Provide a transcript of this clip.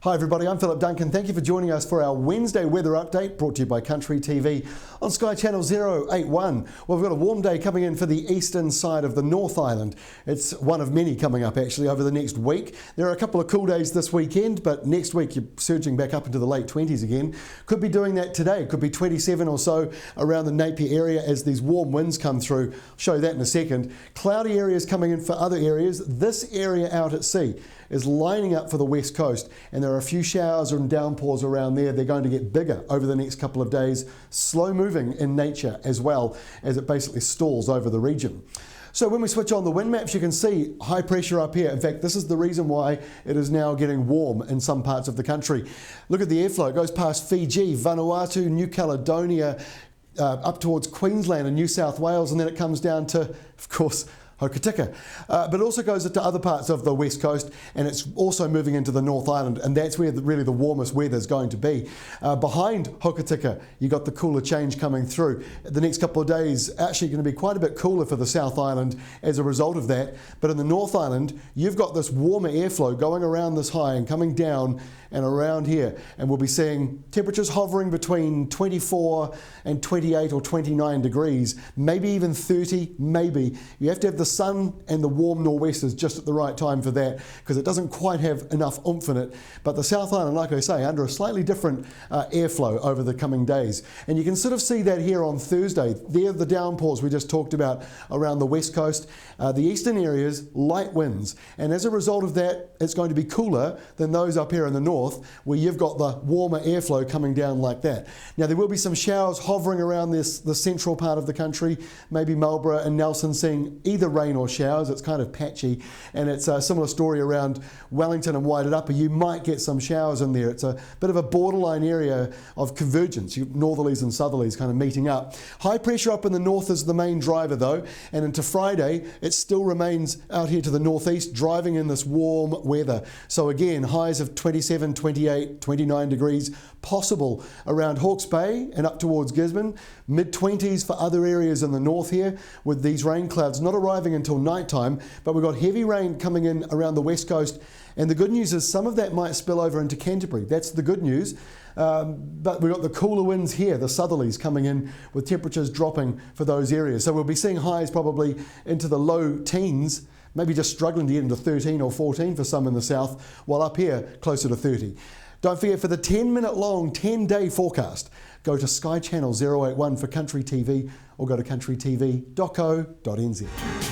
Hi everybody, I'm Philip Duncan. Thank you for joining us for our Wednesday weather update brought to you by Country TV on Sky Channel 081. Well, we've got a warm day coming in for the eastern side of the North Island. It's one of many coming up actually over the next week. There are a couple of cool days this weekend, but next week you're surging back up into the late 20s again. Could be doing that today. Could be 27 or so around the Napier area as these warm winds come through. I'll show you that in a second. Cloudy areas coming in for other areas. This area out at sea is lining up for the west coast, and there are a few showers and downpours around there. They're going to get bigger over the next couple of days, slow moving in nature as well as it basically stalls over the region. So when we switch on the wind maps, you can see high pressure up here. In fact, this is the reason why it is now getting warm in some parts of the country. Look at the airflow. It goes past Fiji, Vanuatu, New Caledonia, up towards Queensland and New South Wales, and then it comes down to, of course, Hokitika. But it also goes into other parts of the west coast, and it's also moving into the North Island, and that's where really the warmest weather is going to be. Behind Hokitika, you got the cooler change coming through. The next couple of days actually going to be quite a bit cooler for the South Island as a result of that. But in the North Island, you've got this warmer airflow going around this high and coming down and around here, and we'll be seeing temperatures hovering between 24 and 28 or 29 degrees, maybe even 30, maybe. You have to have the sun and the warm nor'westers just at the right time for that, because it doesn't quite have enough oomph in it. But the South Island, like I say, under a slightly different airflow over the coming days. And you can sort of see that here on Thursday. There, the downpours we just talked about around the west coast. The eastern areas, light winds. And as a result of that, it's going to be cooler than those up here in the north, where you've got the warmer airflow coming down like that. Now, there will be some showers hovering around the central part of the country, maybe Marlborough and Nelson seeing either rain or showers. It's kind of patchy, and it's a similar story around Wellington and Wairarapa. You might get some showers in there. It's a bit of a borderline area of convergence, northerlies and southerlies kind of meeting up. High pressure up in the north is the main driver though, and into Friday it still remains out here to the northeast, driving in this warm weather. So again, highs of 27, 28, 29 degrees possible around Hawke's Bay and up towards Gisborne, mid-20s for other areas in the north here, with these rain clouds not arriving until nighttime, but we've got heavy rain coming in around the west coast, and the good news is some of that might spill over into Canterbury. That's the good news. But we've got the cooler winds here, the southerlies coming in with temperatures dropping for those areas. So we'll be seeing highs probably into the low teens, maybe just struggling to get into 13 or 14 for some in the south, while up here closer to 30. Don't forget, for the 10-minute long, 10-day forecast, go to Sky Channel 081 for Country TV or go to countrytv.co.nz.